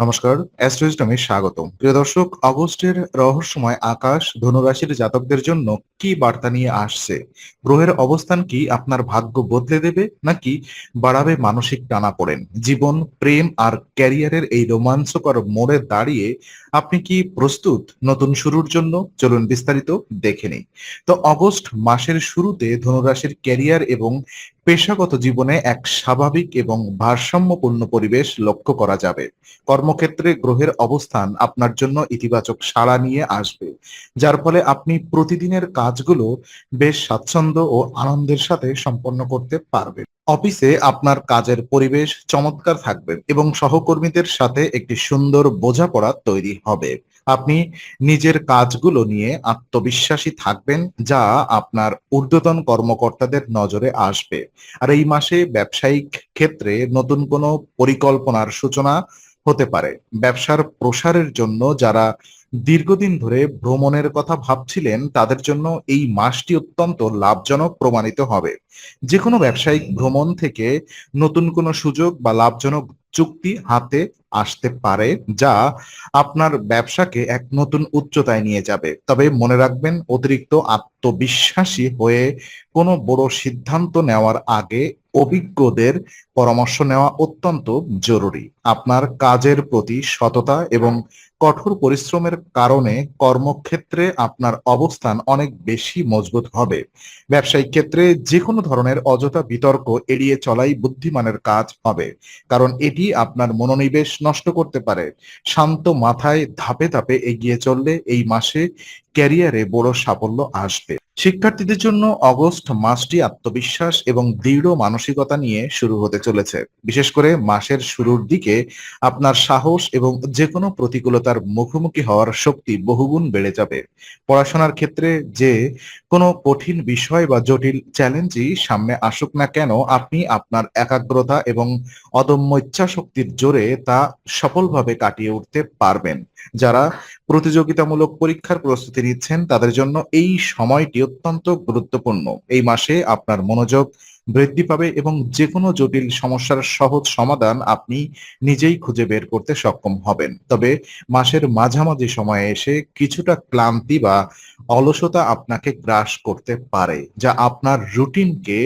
নমস্কার, অ্যাস্ট্রোইস্টমে স্বাগতম। প্রিয় দর্শক, অগস্টের রহস্যময় আকাশ ধনুরাশির জাতকদের জন্য কি বার্তা নিয়ে আসছে? গ্রহের অবস্থান কি আপনার ভাগ্য বদলে দেবে নাকি বাড়াবে মানসিক টানাপোড়েন? জীবন, প্রেম আর ক্যারিয়ারের এই রোমাঞ্চকর মোড়ে দাঁড়িয়ে আপনি কি প্রস্তুত নতুন শুরুর জন্য? চলুন বিস্তারিত দেখে নিই। তো অগস্ট মাসের শুরুতে ধনুরাশির ক্যারিয়ার এবং পেশাগত জীবনে এক স্বাভাবিক এবং ভারসাম্যপূর্ণ পরিবেশ লক্ষ্য করা যাবে। কর্মক্ষেত্রে গ্রহের অবস্থান আপনার জন্য ইতিবাচক সাড়া নিয়ে আসবে, যার ফলে আপনি প্রতিদিনের কাজগুলো বেশ স্বাচ্ছন্দ্য ও আনন্দের সাথে সম্পন্ন করতে পারবেন। অফিসে আপনার কাজের পরিবেশ চমৎকার থাকবে এবং সহকর্মীদের সাথে একটি সুন্দর বোঝাপড়া তৈরি হবে। আপনি নিজের কাজগুলো নিয়ে আত্মবিশ্বাসী থাকবেন, যা আপনার ঊর্ধ্বতন কর্মকর্তাদের নজরে আসবে। আর এই মাসে ব্যবসায়িক ক্ষেত্রে নতুন কোনো পরিকল্পনার সূচনা হতে পারে। ব্যবসার প্রসারের জন্য যারা দীর্ঘদিন ধরে ভ্রমণের কথা ভাবছিলেন, তাদের জন্য এই মাসটি অত্যন্ত লাভজনক প্রমাণিত হবে। যে কোনো ব্যবসায়িক ভ্রমণ থেকে নতুন কোনো সুযোগ বা লাভজনক চুক্তি হাতে আসতে পারে, যা আপনার ব্যবসাকে এক নতুন উচ্চতায় নিয়ে যাবে। তবে মনে রাখবেন, অতিরিক্ত আত্মবিশ্বাসী হয়ে কোনো বড় সিদ্ধান্ত নেওয়ার আগে অভিজ্ঞদের পরামর্শ নেওয়া অত্যন্ত জরুরি। আপনার কাজের প্রতি সততা এবং কঠোর পরিশ্রমের কারণে কর্মক্ষেত্রে আপনার অবস্থান অনেক বেশি মজবুত হবে। ব্যবসায়িক ক্ষেত্রে যে কোনো ধরনের অযথা বিতর্ক এড়িয়ে চলাই বুদ্ধিমানের কাজ হবে, কারণ এটি আপনার মনোনিবেশ নষ্ট করতে পারে। শান্ত মাথায় ধাপে ধাপে এগিয়ে চললে এই মাসে ক্যারিয়ারে বড় সাফল্য আসবে। শিক্ষার্থীদের জন্য অগস্ট মাসটি আত্মবিশ্বাস এবং দৃঢ় মানসিকতা নিয়ে শুরু হতে চলেছে। বিশেষ করে মাসের শুরুর দিকে আপনার সাহস এবং যে কোনো প্রতিকূলতার মুখোমুখি হওয়ার শক্তি বহুগুণ বেড়ে যাবে। পড়াশোনার ক্ষেত্রে যে কোনো কঠিন বিষয় বা জটিল চ্যালেঞ্জই সামনে আসুক না কেন, আপনি আপনার একাগ্রতা এবং অদম্য ইচ্ছাশক্তির জোরে তা সফলভাবে কাটিয়ে উঠতে পারবেন। যারা প্রতিযোগিতামূলক পরীক্ষার প্রস্তুতি নিচ্ছেন, তাদের জন্য এই সময়টি অত্যন্ত গুরুত্বপূর্ণ। এই মাসে আপনার মনোযোগ বৃদ্ধি পাবে এবং যে কোনো জটিল সমস্যার সহজ সমাধান আপনি নিজেই খুঁজে বের করতে সক্ষম হবেন। তবে মাসের মাঝামাঝি সময়ে এসে কিছুটা ক্লান্তি বা অলসতা আপনাকে গ্রাস করতে পারে, যা আপনার রুটিনকে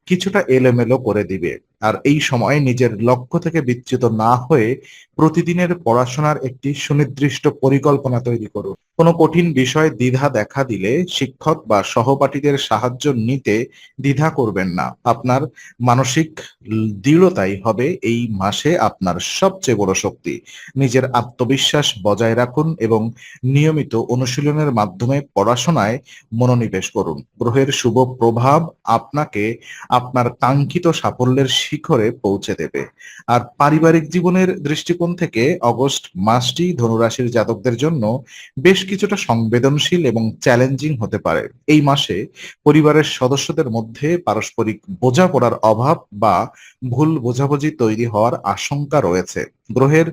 কিছুটা এলোমেলো করে দিবে। আর এই সময় নিজের লক্ষ্য থেকে বিচ্যুত না হয়ে প্রতিদিনের পড়াশোনার একটি সুনির্দিষ্ট পরিকল্পনা তৈরি করুন। কোনো কঠিন বিষয়ে দ্বিধা দেখা দিলে শিক্ষক বা সহপাঠীদের সাহায্য নিতে দ্বিধা করবেন না। আপনার মানসিক দৃঢ়তাই হবে এই মাসে আপনার সবচেয়ে বড় শক্তি। নিজের আত্মবিশ্বাস বজায় রাখুন এবং নিয়মিত অনুশীলনের মাধ্যমে পড়াশোনায় মনোনিবেশ করুন। গ্রহের শুভ প্রভাব আপনাকে আপনার কাঙ্ক্ষিত সাফল্যের শিখরে পৌঁছে দেবে। আর পারিবারিক জীবনের দৃষ্টিকোণ থেকে অগস্ট মাসটি ধনুরাশির জাতকদের জন্য বেশ কিছুটা সংবেদনশীল এবং চ্যালেঞ্জিং হতে পারে। এই মাসে পরিবারের সদস্যদের মধ্যে পারস্পরিক বোঝাপড়ার অভাব বা ভুল বোঝাবুঝি তৈরি হওয়ার আশঙ্কা রয়েছে। গ্রহের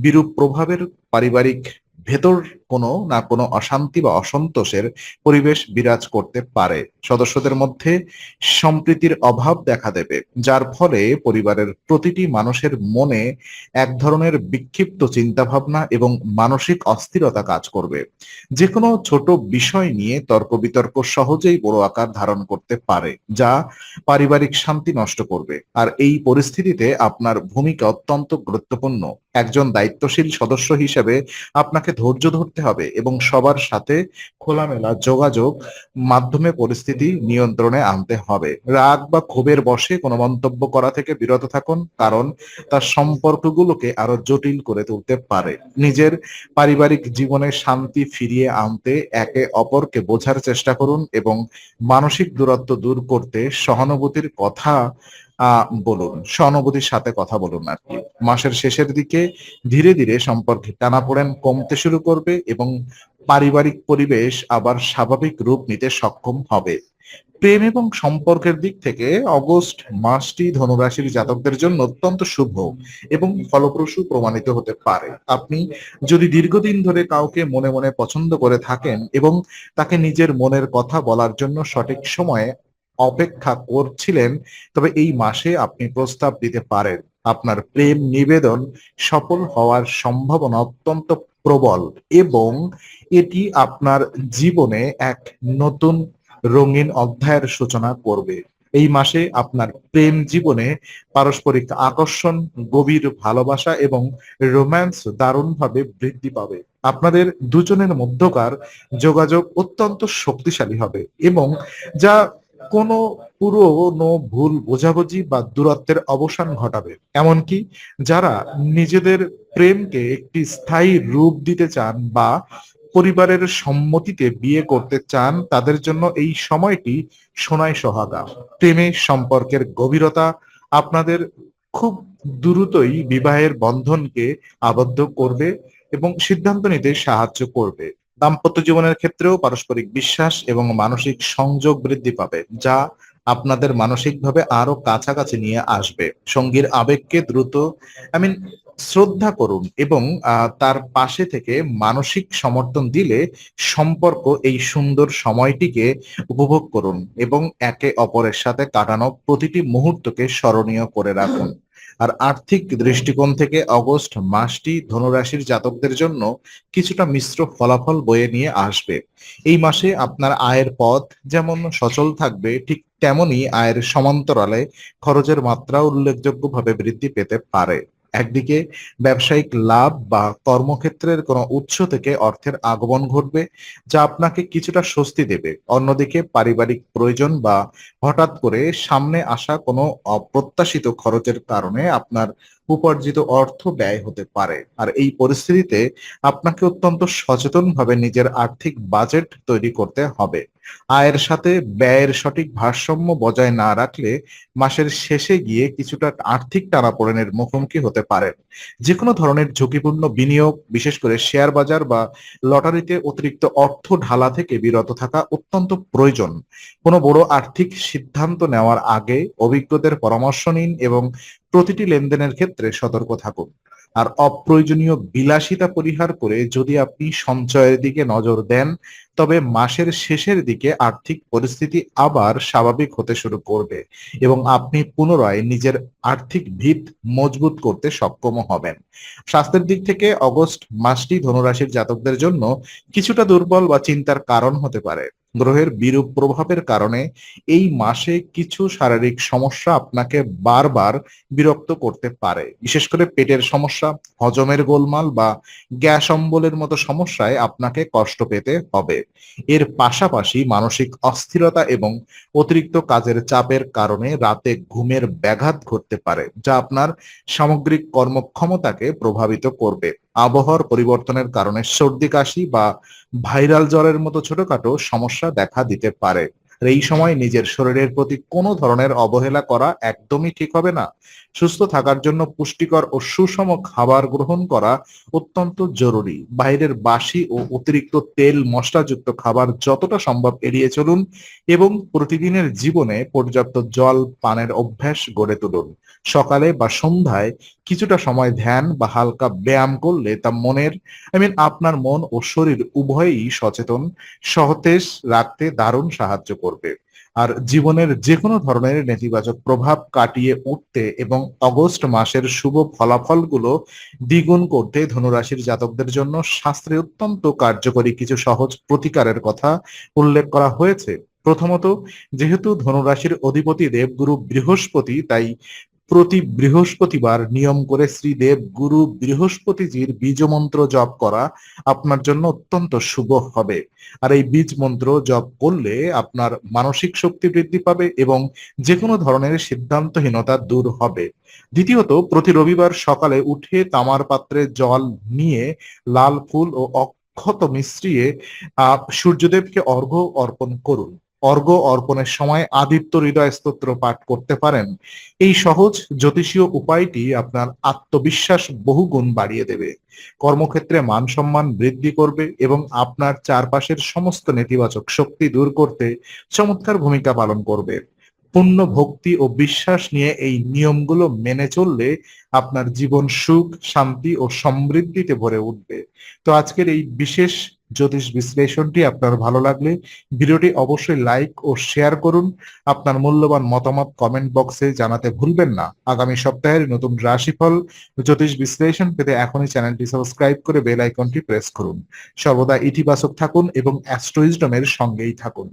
বিরূপ প্রভাবের পারিবারিক ভেতর কোনো না কোনো অশান্তি বা অসন্তোষের পরিবেশ বিরাজ করতে পারে। সদস্যদের মধ্যে সম্প্রীতির অভাব দেখা দেবে, যার ফলে পরিবারের প্রতিটি মানুষের মনে এক ধরনের বিক্ষিপ্ত চিন্তাভাবনা এবং মানসিক অস্থিরতা কাজ করবে। যে কোনো ছোট বিষয় নিয়ে তর্ক বিতর্ক সহজেই বড় আকার ধারণ করতে পারে, যা পারিবারিক শান্তি নষ্ট করবে। আর এই পরিস্থিতিতে আপনার ভূমিকা অত্যন্ত গুরুত্বপূর্ণ। একজন দায়িত্বশীল সদস্য হিসেবে আপনাকে ধৈর্য ধরতে হবে এবং সবার সাথে খোলামেলা যোগাযোগ মাধ্যমে পরিস্থিতি নিয়ন্ত্রণে আনতে হবে। রাগ বা ক্ষোভের বশে কোনো মন্তব্য করা থেকে বিরত থাকুন, কারণ তার সম্পর্কগুলোকে আরো জটিল করে তুলতে পারে। নিজের পারিবারিক জীবনে শান্তি ফিরিয়ে আনতে একে অপরকে বোঝার চেষ্টা করুন এবং মানসিক দূরত্ব দূর করতে সহানুভূতির সাথে কথা বলুন আর কি। মাসের শেষের দিকে ধীরে ধীরে সম্পর্কে টানাপোড়েন কমতে শুরু করবে এবং পারিবারিক পরিবেশ আবার স্বাভাবিক রূপ নিতে সক্ষম হবে। প্রেম এবং সম্পর্কের দিক থেকে অগস্ট মাসটি ধনুরাশির জাতকদের জন্য অত্যন্ত শুভ এবং ফলপ্রসূ প্রমাণিত হতে পারে। আপনি যদি দীর্ঘদিন ধরে কাউকে মনে মনে পছন্দ করে থাকেন এবং তাকে নিজের মনের কথা বলার জন্য সঠিক সময়ে অপেক্ষা করছিলেন, তবে এই মাসে আপনি প্রস্তাব দিতে পারেন। আপনার প্রেম নিবেদন সফল হওয়ার সম্ভাবনা অত্যন্ত প্রবল এবং এটি আপনার জীবনে এক নতুন রঙিন অধ্যায়ের সূচনা করবে। এই মাসে আপনার প্রেম জীবনে পারস্পরিক আকর্ষণ, গভীর ভালোবাসা এবং রোম্যান্স দারুণভাবে বৃদ্ধি পাবে। আপনাদের দুজনের মধ্যকার যোগাযোগ অত্যন্ত শক্তিশালী হবে এবং যা কোনো পুরনো ভুল বোঝাবুঝি বা দূরত্বের অবসান ঘটাবে। এমনকি যারা নিজেদের প্রেমকে একটি স্থায়ী রূপ দিতে চান বা পরিবারের সম্মতিতে বিয়ে করতে চান, তাদের জন্য এই সময়টি সোনায় সোহাগা। প্রেমের সম্পর্কের গভীরতা আপনাদের খুব দ্রুতই বিবাহের বন্ধনকে আবদ্ধ করবে এবং সিদ্ধান্ত নিতে সাহায্য করবে। দাম্পত্য জীবনের ক্ষেত্রেও পারস্পরিক বিশ্বাস এবং মানসিক সংযোগ বৃদ্ধি পাবে, যা আপনাদের মানসিকভাবে আরো কাছাকাছি নিয়ে আসবে। সঙ্গীর আবেগকে দ্রুত আই মিন শ্রদ্ধা করুন এবং তার পাশে থেকে মানসিক সমর্থন দিলে সম্পর্ক এই সুন্দর সময়টিকে উপভোগ করুন এবং একে অপরের সাথে কাটানো প্রতিটি মুহূর্তকে স্মরণীয় করে রাখুন। আর আর্থিক দৃষ্টিকোণ থেকে অগস্ট মাসটি ধনুরাশির জাতকদের জন্য কিছুটা মিশ্র ফলাফল বয়ে নিয়ে আসবে। এই মাসে আপনার আয়ের পথ যেমন সচল থাকবে, ঠিক তেমনি আয়ের সমান্তরালে খরচের মাত্রা উল্লেখযোগ্যভাবে বৃদ্ধি পেতে পারে। একদিকে ব্যবসায়িক লাভ বা কর্মক্ষেত্রের কোনো উৎস থেকে অর্থের আগমন ঘটবে, যা আপনাকে কিছুটা স্বস্তি দেবে। অন্যদিকে পারিবারিক প্রয়োজন বা হঠাৎ করে সামনে আসা কোনো অপ্রত্যাশিত খরচের কারণে আপনার উপার্জিত অর্থ ব্যয় হতে পারে। আর এই পরিস্থিতিতে আপনাকে অত্যন্ত সচেতনভাবে নিজের আর্থিক বাজেট তৈরি করতে হবে। আয়ের সাথে ব্যয়ের সঠিক ভারসাম্য বজায় না রাখলে মাসের শেষে গিয়ে কিছুটা আর্থিক টানাপোড়েনের মুখোমুখি হতে পারেন। যে কোনো ধরনের ঝুঁকিপূর্ণ বিনিয়োগ, বিশেষ করে শেয়ার বাজার বা লটারিতে অতিরিক্ত অর্থ ঢালা থেকে বিরত থাকা অত্যন্ত প্রয়োজন। কোনো বড় আর্থিক সিদ্ধান্ত নেওয়ার আগে অভিজ্ঞদের পরামর্শ নিন এবং প্রতিটি লেনদেনের ক্ষেত্রে সতর্ক থাকুন। আর অপ্রয়োজনীয় বিলাসিতা পরিহার করে যদি আপনি সঞ্চয়ের দিকে নজর দেন, তবে মাসের শেষের দিকে আর্থিক পরিস্থিতি আবার স্বাভাবিক হতে শুরু করবে এবং আপনি পুনরায় নিজের আর্থিক ভিত মজবুত করতে সক্ষম হবেন। স্বাস্থ্যের দিক থেকে অগস্ট মাসটি ধনুরাশির জাতকদের জন্য কিছুটা দুর্বল বা চিন্তার কারণ হতে পারে। গ্রহের বিরূপ প্রভাবের কারণে এই মাসে কিছু শারীরিক সমস্যা আপনাকে বারবার বিরক্ত করতে পারে। বিশেষ করে পেটের সমস্যা, হজমের গোলমাল বা গ্যাস অম্বলের মতো সমস্যায় আপনাকে কষ্ট পেতে হবে। এর পাশাপাশি মানসিক অস্থিরতা এবং অতিরিক্ত কাজের চাপের কারণে রাতে ঘুমের ব্যাঘাত ঘটতে পারে, যা আপনার সামগ্রিক কর্মক্ষমতাকে প্রভাবিত করবে। আবহাওয়ার পরিবর্তনের কারণে সর্দি কাশি বা ভাইরাল জ্বরের মতো ছোটখাটো সমস্যা দেখা দিতে পারে। আর এই সময় নিজের শরীরের প্রতি কোনো ধরনের অবহেলা করা একদমই ঠিক হবে না। সুস্থ থাকার জন্য পুষ্টিকর ও সুষম খাবার গ্রহণ করা অত্যন্ত জরুরি। বাইরের বাসি ও অতিরিক্ত তেল মশলাযুক্ত খাবার যতটা সম্ভব এড়িয়ে চলুন এবং প্রতিদিনের জীবনে পর্যাপ্ত জল পানের অভ্যাস গড়ে তুলুন। সকালে বা সন্ধ্যায় কিছুটা সময় ধ্যান বা হালকা ব্যায়াম করলে তা আপনার মন ও শরীর উভয়ই সচেতন, সতেজ রাখতে দারুণ সাহায্য করবে। আর জীবনের যে কোনো ধরনের নেতিবাচক প্রভাব কাটিয়ে উঠতে এবং অগস্ট মাসের শুভ ফলাফলগুলো দ্বিগুণ করতে ধনুরাশির জাতকদের জন্য শাস্ত্রে অত্যন্ত কার্যকরী কিছু সহজ প্রতিকারের কথা উল্লেখ করা হয়েছে। প্রথমত, যেহেতু ধনুরাশির অধিপতি দেবগুরু বৃহস্পতি, তাই প্রতি বৃহস্পতিবার নিয়ম করে শ্রীদেব গুরু বৃহস্পতিজির বীজ মন্ত্র জপ করা আপনার জন্য অত্যন্ত শুভ হবে। আর এই বীজ মন্ত্র জপ করলে আপনার মানসিক শক্তি বৃদ্ধি পাবে এবং যে কোনো ধরনের সিদ্ধান্তহীনতা দূর হবে। দ্বিতীয়ত, প্রতি রবিবার সকালে উঠে তামার পাত্রে জল নিয়ে লাল ফুল ও অক্ষত মিশ্রিয়ে সূর্যদেবকে অর্ঘ্য অর্পণ করুন। অর্ঘ্য অর্পণের সময় আদিত্য হৃদয় স্তোত্র পাঠ করতে পারেন। এই সহজ জ্যোতিষীয় উপায়টি আপনার আত্মবিশ্বাস বহুগুণ বাড়িয়ে দেবে, কর্মক্ষেত্রে মান সম্মান বৃদ্ধি করবে এবং আপনার চারপাশের সমস্ত নেতিবাচক শক্তি দূর করতে চমৎকার ভূমিকা পালন করবে। পূর্ণ ভক্তি ও বিশ্বাস নিয়ে এই নিয়মগুলো মেনে চললে আপনার জীবন সুখ, শান্তি ও সমৃদ্ধিতে ভরে উঠবে। তো আজকের এই বিশেষ জ্যোতিষ বিশ্লেষণটি আপনার ভালো লাগলে ভিডিওটি অবশ্যই লাইক ও শেয়ার করুন। আপনার মূল্যবান মতামত কমেন্ট বক্সে জানাতে ভুলবেন না। আগামী সপ্তাহের নতুন রাশিফল জ্যোতিষ বিশ্লেষণ পেতে এখনই চ্যানেলটি সাবস্ক্রাইব করে বেল আইকনটি প্রেস করুন। সর্বদা ইতিবাচক থাকুন এবং অ্যাস্ট্রো উইজডমের সঙ্গেই থাকুন।